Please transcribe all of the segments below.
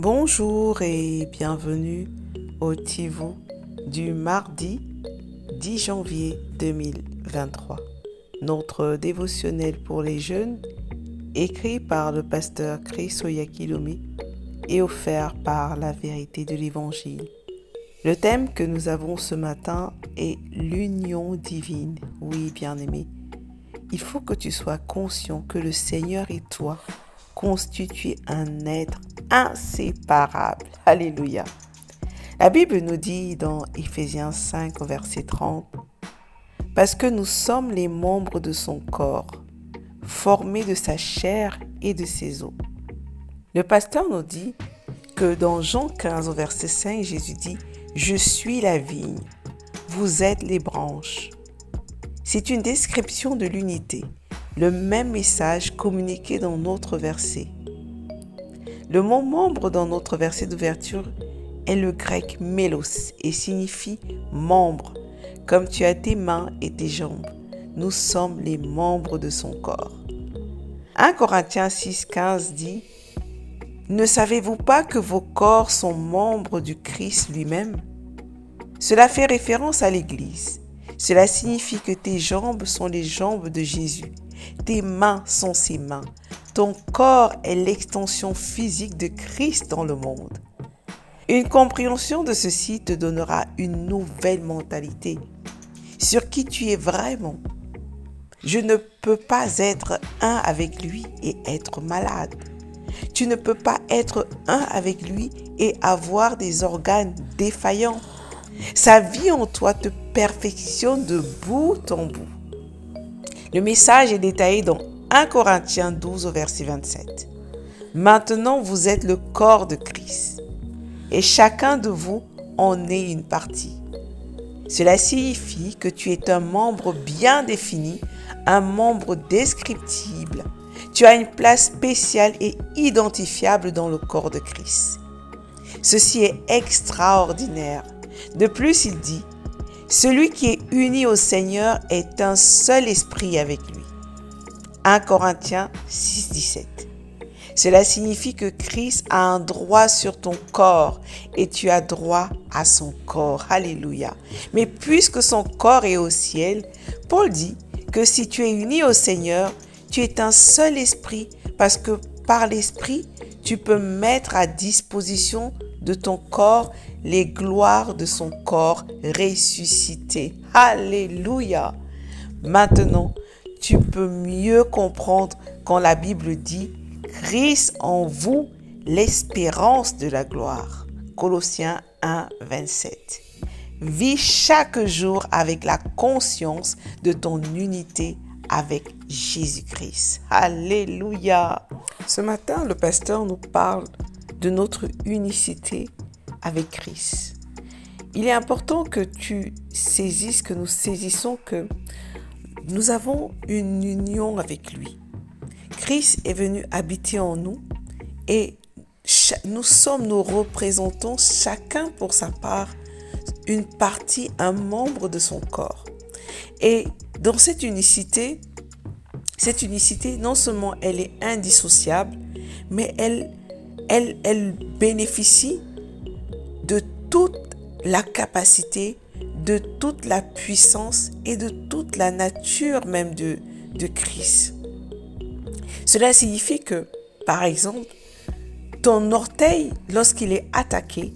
Bonjour et bienvenue au Tivou du mardi 10 janvier 2023. Notre dévotionnel pour les jeunes, écrit par le pasteur Chris Oyakhilome et offert par la vérité de l'Évangile. Le thème que nous avons ce matin est l'union divine. Oui, bien-aimé, il faut que tu sois conscient que le Seigneur et toi constituent un être inséparable. Alléluia. La Bible nous dit dans Éphésiens 5 au verset 30, « Parce que nous sommes les membres de son corps, formés de sa chair et de ses os. » Le pasteur nous dit que dans Jean 15 au verset 5, Jésus dit, « Je suis la vigne, vous êtes les branches. » C'est une description de l'unité, le même message communiqué dans notre verset. Le mot membre dans notre verset d'ouverture est le grec mélos et signifie membre. Comme tu as tes mains et tes jambes, nous sommes les membres de son corps. 1 Corinthiens 6,15 dit « Ne savez-vous pas que vos corps sont membres du Christ lui-même » Cela fait référence à l'Église. Cela signifie que tes jambes sont les jambes de Jésus. Tes mains sont ses mains. Ton corps est l'extension physique de Christ dans le monde. Une compréhension de ceci te donnera une nouvelle mentalité sur qui tu es vraiment. Je ne peux pas être un avec lui et être malade. Tu ne peux pas être un avec lui et avoir des organes défaillants. Sa vie en toi te perfectionne de bout en bout. Le message est détaillé dans 1 Corinthiens 12 au verset 27. Maintenant, vous êtes le corps de Christ et chacun de vous en est une partie. Cela signifie que tu es un membre bien défini, un membre descriptible. Tu as une place spéciale et identifiable dans le corps de Christ. Ceci est extraordinaire. De plus, il dit, « Celui qui est uni au Seigneur est un seul esprit avec lui. » 1 Corinthiens 6, 17. Cela signifie que Christ a un droit sur ton corps et tu as droit à son corps. Alléluia. Mais puisque son corps est au ciel, Paul dit que si tu es uni au Seigneur, tu es un seul esprit parce que par l'esprit, tu peux mettre à disposition de ton corps les gloires de son corps ressuscité. Alléluia. Maintenant, tu peux mieux comprendre quand la Bible dit « Christ en vous, l'espérance de la gloire ». Colossiens 1, 27. Vis chaque jour avec la conscience de ton unité avec Jésus-Christ. Alléluia. Ce matin, le pasteur nous parle de notre unicité avec Christ. Il est important que tu saisisses, que nous saisissons que nous avons une union avec lui. Christ est venu habiter en nous et nous sommes nos représentants, chacun pour sa part, une partie, un membre de son corps. Et dans cette unicité, non seulement elle est indissociable, mais elle bénéficie de toute la capacité, de toute la puissance et de toute la nature même de Christ. Cela signifie que, par exemple, ton orteil, lorsqu'il est attaqué,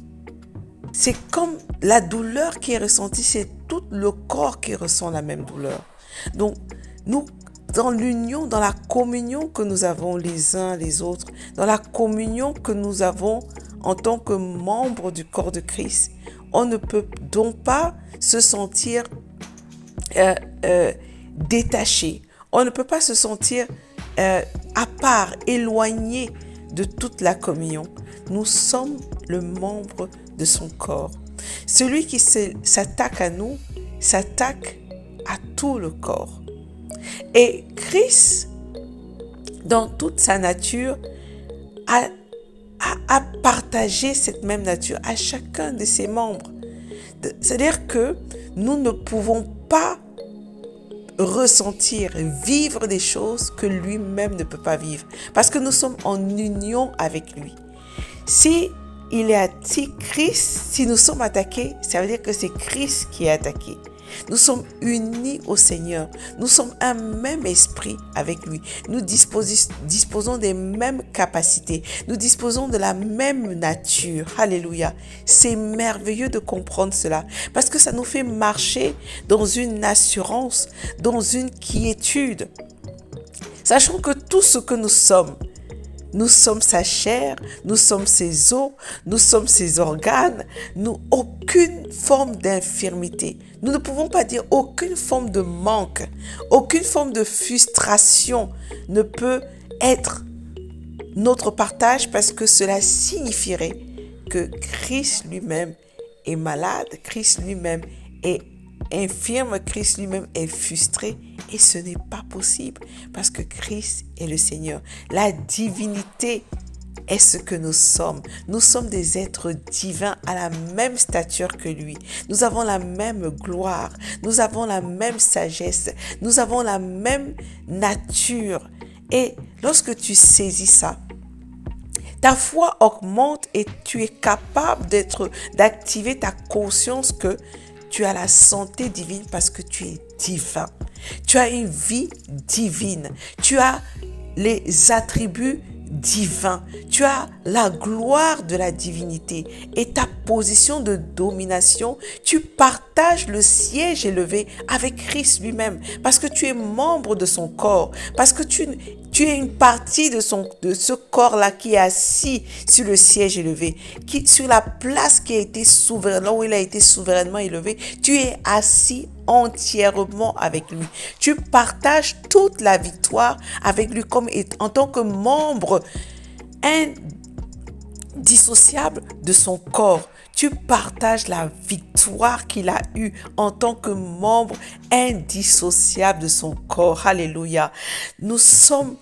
c'est comme la douleur qui est ressentie, c'est tout le corps qui ressent la même douleur. Donc, nous, dans l'union, dans la communion que nous avons les uns les autres, dans la communion que nous avons en tant que membres du corps de Christ, on ne peut donc pas se sentir détaché. On ne peut pas se sentir à part, éloigné de toute la communion. Nous sommes le membre de son corps. Celui qui s'attaque à nous, s'attaque à tout le corps. Et Christ, dans toute sa nature, a partagé cette même nature à chacun de ses membres. C'est-à-dire que nous ne pouvons pas ressentir, vivre des choses que lui-même ne peut pas vivre. Parce que nous sommes en union avec lui. Si Christ, si nous sommes attaqués, ça veut dire que c'est Christ qui est attaqué. Nous sommes unis au Seigneur. Nous sommes un même esprit avec lui. Nous disposons des mêmes capacités. Nous disposons de la même nature. Alléluia. C'est merveilleux de comprendre cela parce que ça nous fait marcher dans une assurance, dans une quiétude. Sachons que tout ce que nous sommes sa chair, nous sommes ses os, nous sommes ses organes, aucune forme d'infirmité. Nous ne pouvons pas dire aucune forme de manque, aucune forme de frustration ne peut être notre partage parce que cela signifierait que Christ lui-même est malade, Christ lui-même est infirme, Christ lui-même est frustré. Et ce n'est pas possible parce que Christ est le Seigneur. La divinité est ce que nous sommes. Nous sommes des êtres divins à la même stature que lui. Nous avons la même gloire. Nous avons la même sagesse. Nous avons la même nature. Et lorsque tu saisis ça, ta foi augmente et tu es capable d'activer ta conscience que tu as la santé divine parce que tu es divin. Tu as une vie divine. Tu as les attributs divins. Tu as la gloire de la divinité et ta position de domination. Tu partages le siège élevé avec Christ lui-même parce que tu es membre de son corps, parce que tu es une partie de ce corps-là qui est assis sur le siège élevé, sur la place qui a été souverainement, où il a été souverainement élevé. Tu es assis entièrement avec lui. Tu partages toute la victoire avec lui en tant que membre indissociable de son corps. Tu partages la victoire qu'il a eue en tant que membre indissociable de son corps. Alléluia. Nous sommes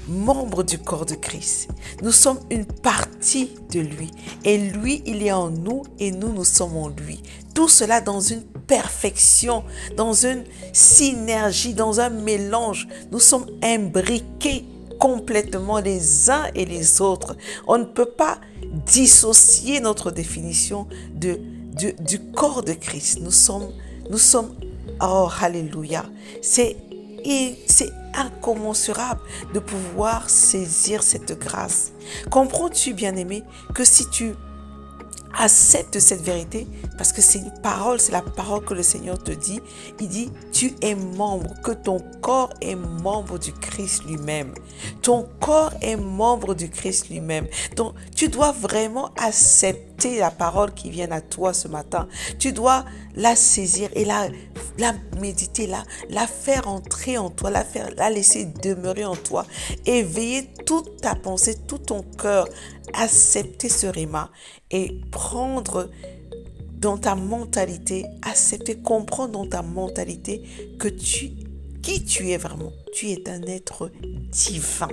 membres du corps de Christ. Nous sommes une partie de lui. Et lui, il est en nous et nous sommes en lui. Tout cela dans une perfection, dans une synergie, dans un mélange. Nous sommes imbriqués complètement les uns et les autres. On ne peut pas dissocier notre définition du corps de Christ. Nous sommes, oh, alléluia. C'est incommensurable de pouvoir saisir cette grâce. Comprends-tu, bien-aimé, que si tu acceptes cette vérité, parce que c'est une parole, c'est la parole que le Seigneur te dit, il dit, tu es membre, que ton corps est membre du Christ lui-même. Ton corps est membre du Christ lui-même. Donc, tu dois vraiment accepter la parole qui vient à toi ce matin. Tu dois la saisir et la méditer, la faire entrer en toi, la laisser demeurer en toi. Éveiller toute ta pensée, tout ton cœur, accepter ce rhéma et prendre dans ta mentalité, accepter, comprendre dans ta mentalité que qui tu es vraiment. Tu es un être divin.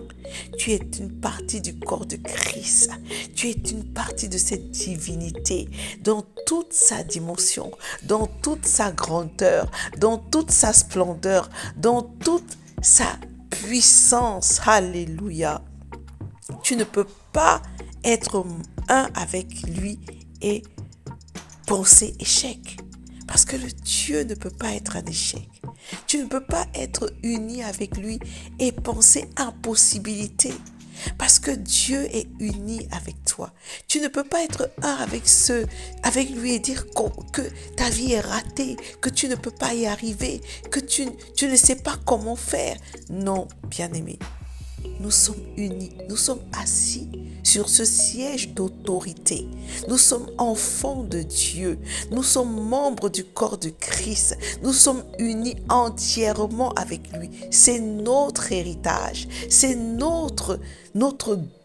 Tu es une partie du corps de Christ. Tu es une partie de cette divinité dans toute sa dimension, dans toute sa grandeur, dans toute sa splendeur, dans toute sa puissance. Alléluia. Tu ne peux pas être un avec lui et penser échec. Parce que le Dieu ne peut pas être un échec. Tu ne peux pas être uni avec lui et penser impossibilité. Parce que Dieu est uni avec toi. Tu ne peux pas être un avec lui et dire que ta vie est ratée, que tu ne peux pas y arriver, que tu ne sais pas comment faire. Non, bien-aimé. Nous sommes unis, nous sommes assis sur ce siège d'autorité. Nous sommes enfants de Dieu. Nous sommes membres du corps de Christ. Nous sommes unis entièrement avec lui. C'est notre héritage. C'est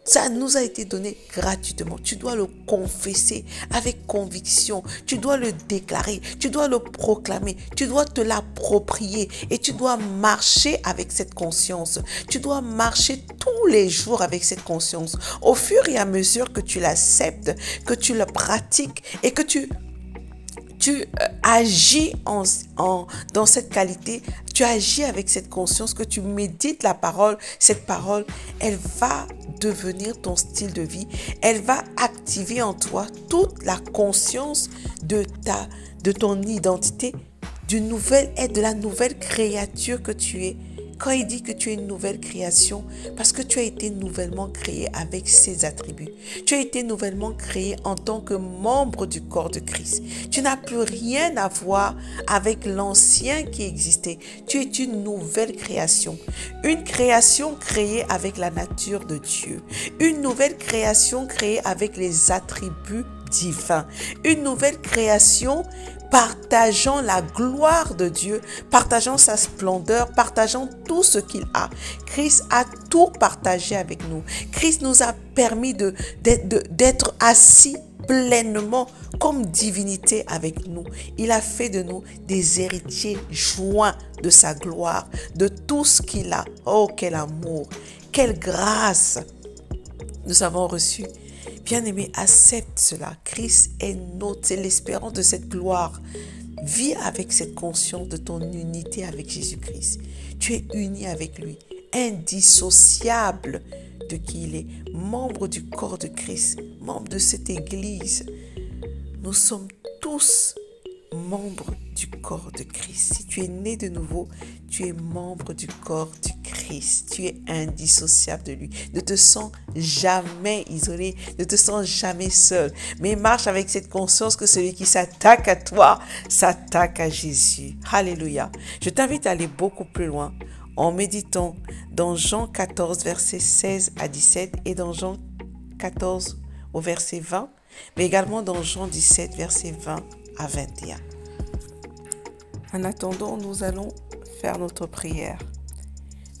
ça nous a été donné gratuitement. Tu dois le confesser avec conviction. Tu dois le déclarer. Tu dois le proclamer. Tu dois te l'approprier. Et tu dois marcher avec cette conscience. Tu dois marcher tous les jours avec cette conscience. Au fur et à mesure que tu l'acceptes, que tu le pratiques et que tu agis dans cette qualité, tu agis avec cette conscience, que tu médites la parole, cette parole, elle va devenir ton style de vie. Elle va activer en toi toute la conscience de ton identité, de la nouvelle créature que tu es. Quand il dit que tu es une nouvelle création, parce que tu as été nouvellement créé avec ses attributs. Tu as été nouvellement créé en tant que membre du corps de Christ. Tu n'as plus rien à voir avec l'ancien qui existait. Tu es une nouvelle création. Une création créée avec la nature de Dieu. Une nouvelle création créée avec les attributs divins. Une nouvelle création partageant la gloire de Dieu, partageant sa splendeur, partageant tout ce qu'il a. Christ a tout partagé avec nous. Christ nous a permis d'être assis pleinement comme divinité avec nous. Il a fait de nous des héritiers joints de sa gloire, de tout ce qu'il a. Oh, quel amour, quelle grâce nous avons reçu. Bien-aimé, accepte cela. Christ est notre, c'est l'espérance de cette gloire. Vis avec cette conscience de ton unité avec Jésus-Christ. Tu es uni avec lui, indissociable de qui il est, membre du corps de Christ, membre de cette Église. Nous sommes tous membres du corps de Christ. Si tu es né de nouveau, tu es membre du corps du Christ. Tu es indissociable de lui. Ne te sens jamais isolé, ne te sens jamais seul. Mais marche avec cette conscience que celui qui s'attaque à toi, s'attaque à Jésus. Alléluia. Je t'invite à aller beaucoup plus loin en méditant dans Jean 14, versets 16 à 17 et dans Jean 14 au verset 20, mais également dans Jean 17, verset 20 à 21. En attendant, nous allons faire notre prière.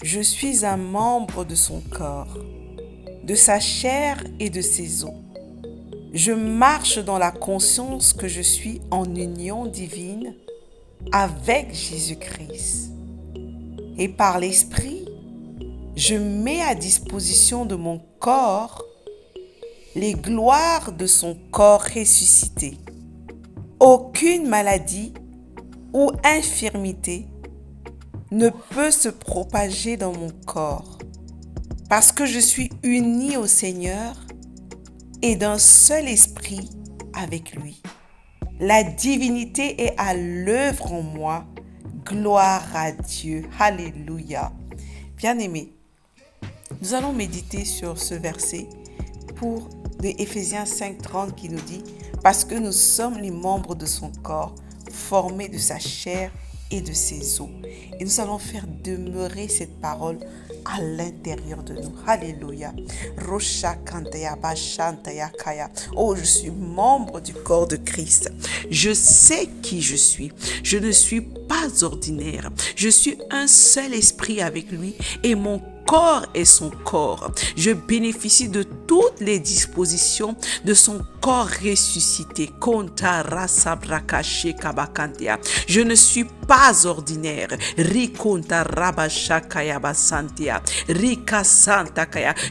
Je suis un membre de son corps, de sa chair et de ses os. Je marche dans la conscience que je suis en union divine avec Jésus-Christ. Et par l'Esprit, je mets à disposition de mon corps les gloires de son corps ressuscité. Aucune maladie ou infirmité ne peut se propager dans mon corps parce que je suis uni au Seigneur et d'un seul esprit avec lui. La divinité est à l'œuvre en moi. Gloire à Dieu. Alléluia. Bien-aimés, nous allons méditer sur ce verset de Éphésiens 5:30 qui nous dit « Parce que nous sommes les membres de son corps, formés de sa chair et de ses os. » Et nous allons faire demeurer cette parole à l'intérieur de nous. Alléluia. Oh, je suis membre du corps de Christ. Je sais qui je suis. Je ne suis pas ordinaire. Je suis un seul esprit avec lui et mon corps est son corps. Je bénéficie de toutes les dispositions de son corps ressuscité. Je ne suis pas ordinaire.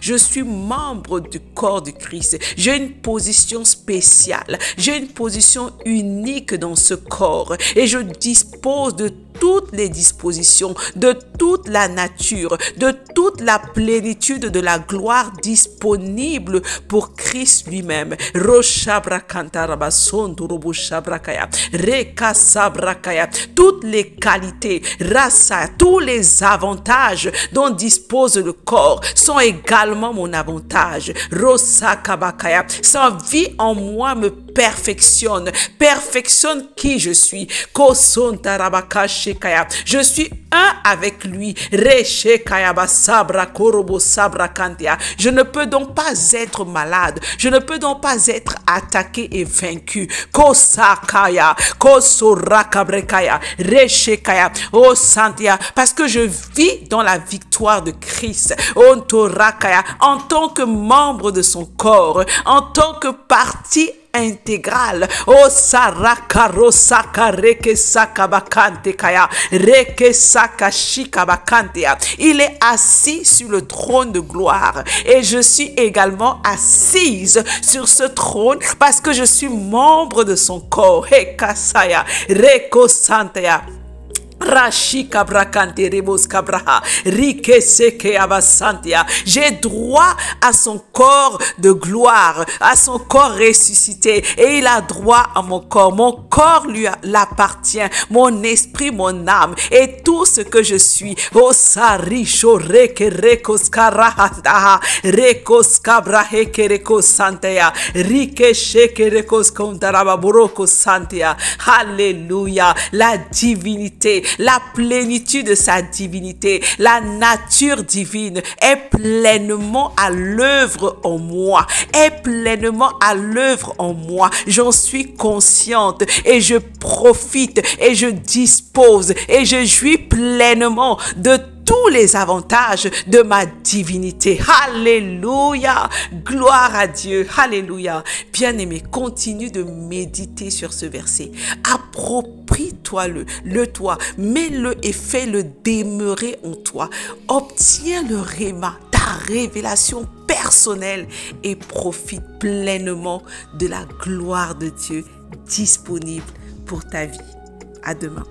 Je suis membre du corps de Christ. J'ai une position spéciale. J'ai une position unique dans ce corps et je dispose de toutes les dispositions, de toute la nature, de toute la plénitude de la gloire disponible pour Christ lui-même. Toutes les qualités, tous les avantages dont dispose le corps sont également mon avantage. Sa vie en moi me perfectionne qui je suis. Je suis un avec lui. Je ne peux donc pas être malade. Je ne peux donc pas être attaqué et vaincu. Oh Santia, parce que je vis dans la victoire de Christ. En tant que membre de son corps, en tant que partie intégrale. Oh sarakaro sakareke sakabakante kaya reke sakashikabakantea. Il est assis sur le trône de gloire et je suis également assise sur ce trône parce que je suis membre de son corps. Hekasaya reko santea. Rashika brakante rebos kabraha, rike seke abasantia. J'ai droit à son corps de gloire, à son corps ressuscité, et il a droit à mon corps. Mon corps lui l'appartient, mon esprit, mon âme, et tout ce que je suis. O sarisho reke rekos karahanda, rekos kabrahe kerekos santea, rike sheke rekos kontaraba boroko santea. Alléluia. La divinité, la plénitude de sa divinité, la nature divine est pleinement à l'œuvre en moi, est pleinement à l'œuvre en moi. J'en suis consciente et je profite et je dispose et je jouis pleinement de tous les avantages de ma divinité. Alléluia. Gloire à Dieu. Alléluia. Bien-aimé, continue de méditer sur ce verset. Approprie-toi-le, toi, mets-le et fais-le demeurer en toi. Obtiens le réma, ta révélation personnelle, et profite pleinement de la gloire de Dieu disponible pour ta vie. À demain.